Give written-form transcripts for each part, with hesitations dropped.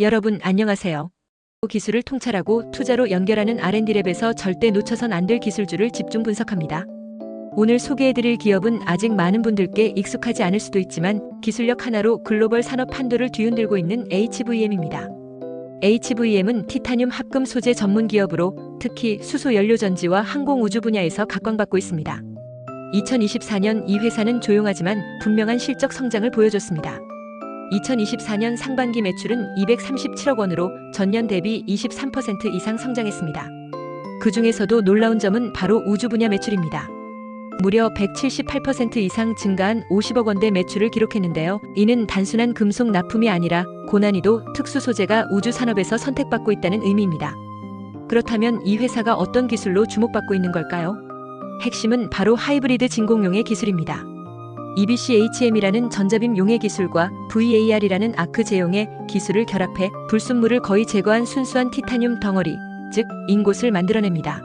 여러분 안녕하세요. 기술을 통찰하고 투자로 연결하는 R&D랩에서 절대 놓쳐선 안 될 기술주를 집중 분석합니다. 오늘 소개해드릴 기업은 아직 많은 분들께 익숙하지 않을 수도 있지만 기술력 하나로 글로벌 산업 판도를 뒤흔들고 있는 HVM입니다. HVM은 티타늄 합금 소재 전문 기업으로 특히 수소 연료 전지와 항공 우주 분야에서 각광받고 있습니다. 2024년 이 회사는 조용하지만 분명한 실적 성장을 보여줬습니다. 2024년 상반기 매출은 237억 원으로 전년 대비 23% 이상 성장했습니다. 그 중에서도 놀라운 점은 바로 우주 분야 매출입니다. 무려 178% 이상 증가한 50억 원대 매출을 기록했는데요. 이는 단순한 금속 납품이 아니라 고난이도 특수 소재가 우주 산업에서 선택받고 있다는 의미입니다. 그렇다면 이 회사가 어떤 기술로 주목받고 있는 걸까요? 핵심은 바로 하이브리드 진공용해 기술입니다. EBCHM이라는 전자빔 용해 기술과 VAR이라는 아크 제용해 기술을 결합해 불순물을 거의 제거한 순수한 티타늄 덩어리, 즉 인곳을 만들어냅니다.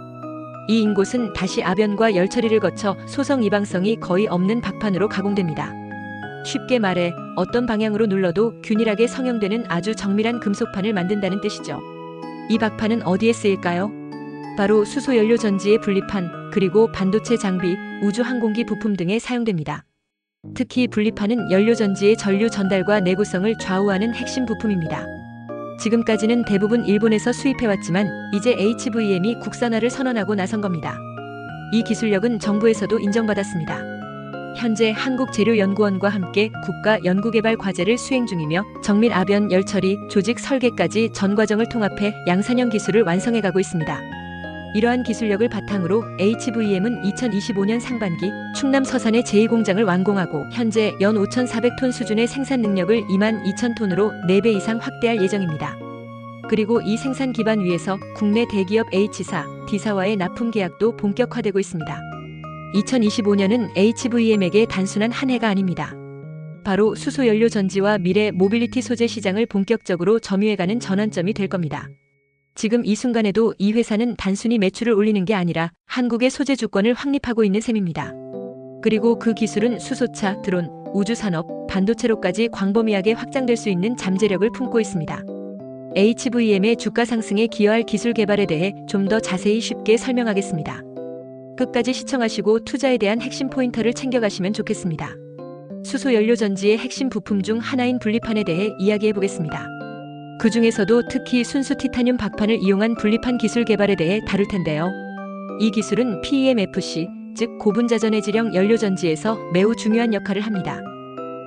이 인곳은 다시 압연과 열 처리를 거쳐 소성 이방성이 거의 없는 박판으로 가공됩니다. 쉽게 말해 어떤 방향으로 눌러도 균일하게 성형되는 아주 정밀한 금속판을 만든다는 뜻이죠. 이 박판은 어디에 쓰일까요? 바로 수소 연료 전지의 분리판, 그리고 반도체 장비, 우주 항공기 부품 등에 사용됩니다. 특히 분리판은 연료 전지의 전류 전달과 내구성을 좌우하는 핵심 부품입니다. 지금까지는 대부분 일본에서 수입해왔지만 이제 HVM이 국산화를 선언하고 나선 겁니다. 이 기술력은 정부에서도 인정받았습니다. 현재 한국재료연구원과 함께 국가 연구개발 과제를 수행 중이며 정밀 압연 열처리, 조직 설계까지 전 과정을 통합해 양산형 기술을 완성해가고 있습니다. 이러한 기술력을 바탕으로 HVM은 2025년 상반기 충남 서산의 제2공장을 완공하고 현재 연 5,400톤 수준의 생산 능력을 22,000톤으로 4배 이상 확대할 예정입니다. 그리고 이 생산 기반 위에서 국내 대기업 H사, D사와의 납품 계약도 본격화되고 있습니다. 2025년은 HVM에게 단순한 한 해가 아닙니다. 바로 수소 연료 전지와 미래 모빌리티 소재 시장을 본격적으로 점유해가는 전환점이 될 겁니다. 지금 이 순간에도 이 회사는 단순히 매출을 올리는 게 아니라 한국의 소재 주권을 확립하고 있는 셈입니다. 그리고 그 기술은 수소차, 드론, 우주산업, 반도체로까지 광범위하게 확장될 수 있는 잠재력을 품고 있습니다. HVM의 주가 상승에 기여할 기술 개발에 대해 좀 더 자세히 쉽게 설명하겠습니다. 끝까지 시청하시고 투자에 대한 핵심 포인터를 챙겨가시면 좋겠습니다. 수소 연료 전지의 핵심 부품 중 하나인 분리판에 대해 이야기해 보겠습니다. 그 중에서도 특히 순수 티타늄 박판을 이용한 분리판 기술 개발에 대해 다룰 텐데요. 이 기술은 PEMFC, 즉 고분자전해질형 연료전지에서 매우 중요한 역할을 합니다.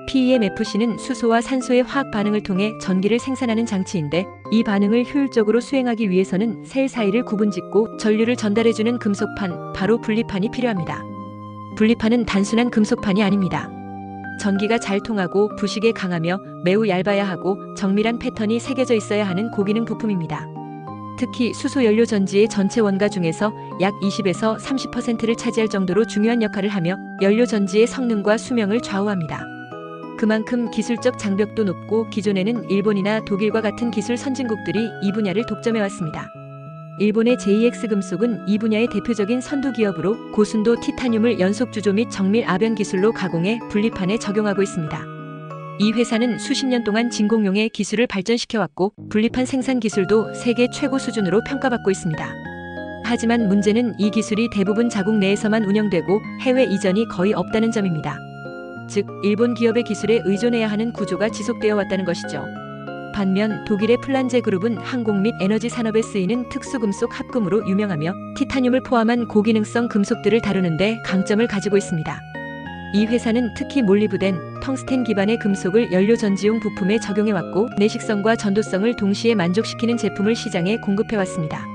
PEMFC는 수소와 산소의 화학 반응을 통해 전기를 생산하는 장치인데 이 반응을 효율적으로 수행하기 위해서는 셀 사이를 구분짓고 전류를 전달해주는 금속판, 바로 분리판이 필요합니다. 분리판은 단순한 금속판이 아닙니다. 전기가 잘 통하고 부식에 강하며 매우 얇아야 하고 정밀한 패턴이 새겨져 있어야 하는 고기능 부품입니다. 특히 수소 연료 전지의 전체 원가 중에서 약 20에서 30%를 차지할 정도로 중요한 역할을 하며 연료 전지의 성능과 수명을 좌우합니다. 그만큼 기술적 장벽도 높고 기존에는 일본이나 독일과 같은 기술 선진국들이 이 분야를 독점해왔습니다. 일본의 JX금속은 이 분야의 대표적인 선두 기업으로 고순도 티타늄을 연속 주조 및 정밀 압연 기술로 가공해 분리판에 적용하고 있습니다. 이 회사는 수십 년 동안 진공용해 기술을 발전시켜왔고 분리판 생산 기술도 세계 최고 수준으로 평가받고 있습니다. 하지만 문제는 이 기술이 대부분 자국 내에서만 운영되고 해외 이전이 거의 없다는 점입니다. 즉, 일본 기업의 기술에 의존해야 하는 구조가 지속되어 왔다는 것이죠. 반면 독일의 플란제 그룹은 항공 및 에너지 산업에 쓰이는 특수금속 합금으로 유명하며 티타늄을 포함한 고기능성 금속들을 다루는데 강점을 가지고 있습니다. 이 회사는 특히 몰리브덴, 텅스텐 기반의 금속을 연료 전지용 부품에 적용해왔고 내식성과 전도성을 동시에 만족시키는 제품을 시장에 공급해왔습니다.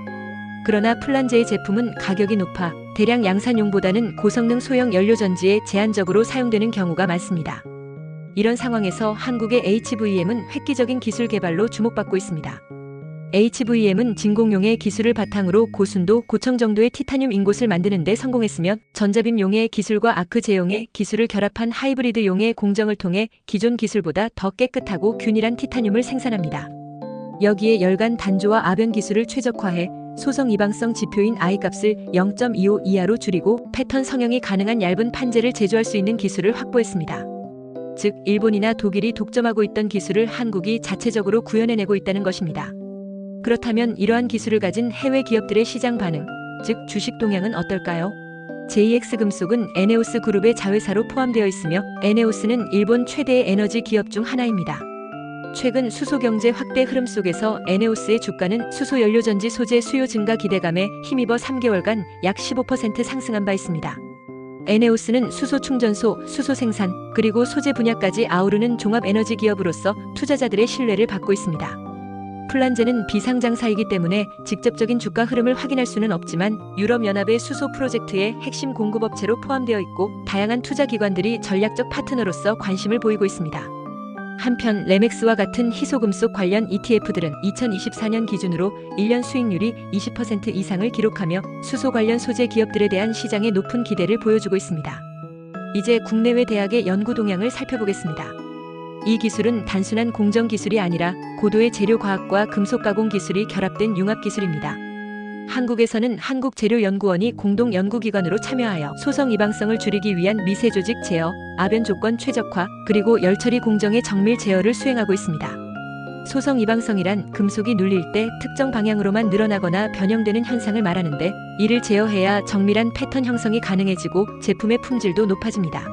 그러나 플란제의 제품은 가격이 높아 대량 양산용보다는 고성능 소형 연료 전지에 제한적으로 사용되는 경우가 많습니다. 이런 상황에서 한국의 HVM은 획기적인 기술 개발로 주목받고 있습니다. HVM은 진공용해 기술을 바탕으로 고순도, 고청 정도의 티타늄 인곳을 만드는 데 성공했으며 전자빔 용해 기술과 아크 제용해 기술을 결합한 하이브리드 용해 공정을 통해 기존 기술보다 더 깨끗하고 균일한 티타늄을 생산합니다. 여기에 열간 단조와 압연 기술을 최적화해 소성 이방성 지표인 I값을 0.25 이하로 줄이고 패턴 성형이 가능한 얇은 판재를 제조할 수 있는 기술을 확보했습니다. 즉 일본이나 독일이 독점하고 있던 기술을 한국이 자체적으로 구현해내고 있다는 것입니다. 그렇다면 이러한 기술을 가진 해외 기업들의 시장 반응, 즉 주식 동향은 어떨까요? JX금속은 에네오스 그룹의 자회사로 포함되어 있으며 에네오스는 일본 최대의 에너지 기업 중 하나입니다. 최근 수소 경제 확대 흐름 속에서 에네오스의 주가는 수소 연료전지 소재 수요 증가 기대감에 힘입어 3개월간 약 15% 상승한 바 있습니다. 에네오스는 수소 충전소, 수소 생산, 그리고 소재 분야까지 아우르는 종합 에너지 기업으로서 투자자들의 신뢰를 받고 있습니다. 플란제는 비상장사이기 때문에 직접적인 주가 흐름을 확인할 수는 없지만 유럽연합의 수소 프로젝트의 핵심 공급업체로 포함되어 있고 다양한 투자기관들이 전략적 파트너로서 관심을 보이고 있습니다. 한편 레맥스와 같은 희소금속 관련 ETF들은 2024년 기준으로 1년 수익률이 20% 이상을 기록하며 수소 관련 소재 기업들에 대한 시장의 높은 기대를 보여주고 있습니다. 이제 국내외 대학의 연구 동향을 살펴보겠습니다. 이 기술은 단순한 공정 기술이 아니라 고도의 재료 과학과 금속 가공 기술이 결합된 융합 기술입니다. 한국에서는 한국재료연구원이 공동 연구기관으로 참여하여 소성 이방성을 줄이기 위한 미세 조직 제어, 아변 조건 최적화, 그리고 열처리 공정의 정밀 제어를 수행하고 있습니다. 소성 이방성이란 금속이 눌릴 때 특정 방향으로만 늘어나거나 변형되는 현상을 말하는데, 이를 제어해야 정밀한 패턴 형성이 가능해지고 제품의 품질도 높아집니다.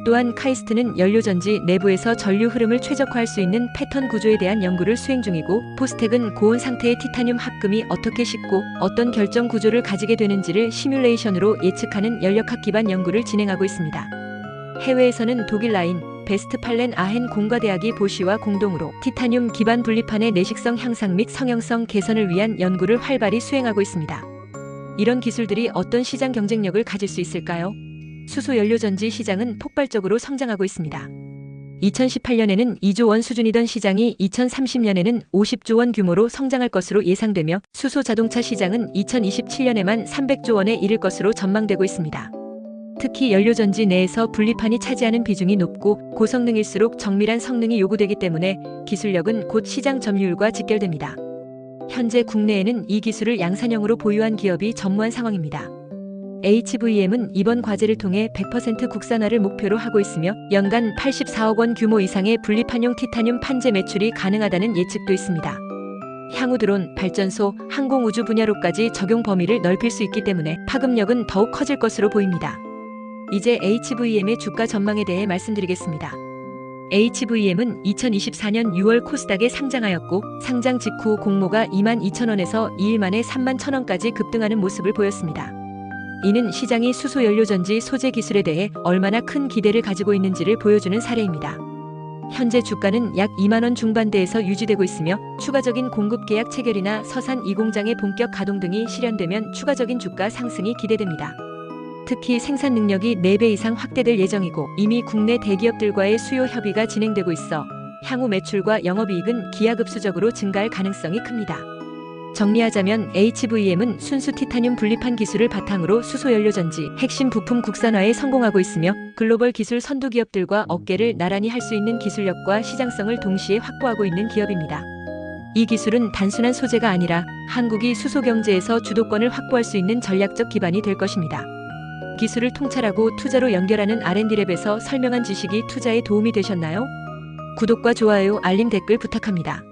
또한 카이스트는 연료전지 내부에서 전류 흐름을 최적화할 수 있는 패턴 구조에 대한 연구를 수행 중이고, 포스텍은 고온 상태의 티타늄 합금이 어떻게 식고 어떤 결정 구조를 가지게 되는지를 시뮬레이션으로 예측하는 연력학 기반 연구를 진행하고 있습니다. 해외에서는 독일 라인, 베스트팔렌 아헨 공과대학이 보쉬와 공동으로 티타늄 기반 분리판의 내식성 향상 및 성형성 개선을 위한 연구를 활발히 수행하고 있습니다. 이런 기술들이 어떤 시장 경쟁력을 가질 수 있을까요? 수소 연료전지 시장은 폭발적으로 성장하고 있습니다. 2018년에는 2조 원 수준이던 시장이 2030년에는 50조 원 규모로 성장할 것으로 예상되며 수소 자동차 시장은 2027년에만 300조 원에 이를 것으로 전망되고 있습니다. 특히 연료전지 내에서 분리판이 차지하는 비중이 높고 고성능일수록 정밀한 성능이 요구되기 때문에 기술력은 곧 시장 점유율과 직결됩니다. 현재 국내에는 이 기술을 양산형으로 보유한 기업이 전무한 상황입니다. HVM은 이번 과제를 통해 100% 국산화를 목표로 하고 있으며 연간 84억 원 규모 이상의 분리판용 티타늄 판재 매출이 가능하다는 예측도 있습니다. 향후 드론, 발전소, 항공우주 분야로까지 적용 범위를 넓힐 수 있기 때문에 파급력은 더욱 커질 것으로 보입니다. 이제 HVM의 주가 전망에 대해 말씀드리겠습니다. HVM은 2024년 6월 코스닥에 상장하였고 상장 직후 공모가 22,000원에서 2일 만에 31,000원까지 급등하는 모습을 보였습니다. 이는 시장이 수소 연료전지 소재 기술에 대해 얼마나 큰 기대를 가지고 있는지를 보여주는 사례입니다. 현재 주가는 약 2만 원 중반대에서 유지되고 있으며 추가적인 공급 계약 체결이나 서산 2공장의 본격 가동 등이 실현되면 추가적인 주가 상승이 기대됩니다. 특히 생산 능력이 4배 이상 확대될 예정이고 이미 국내 대기업들과의 수요 협의가 진행되고 있어 향후 매출과 영업이익은 기하급수적으로 증가할 가능성이 큽니다. 정리하자면 HVM은 순수 티타늄 분리판 기술을 바탕으로 수소연료전지 핵심 부품 국산화에 성공하고 있으며 글로벌 기술 선두 기업들과 어깨를 나란히 할 수 있는 기술력과 시장성을 동시에 확보하고 있는 기업입니다. 이 기술은 단순한 소재가 아니라 한국이 수소 경제에서 주도권을 확보할 수 있는 전략적 기반이 될 것입니다. 기술을 통찰하고 투자로 연결하는 R&D랩에서 설명한 지식이 투자에 도움이 되셨나요? 구독과 좋아요, 알림, 댓글 부탁합니다.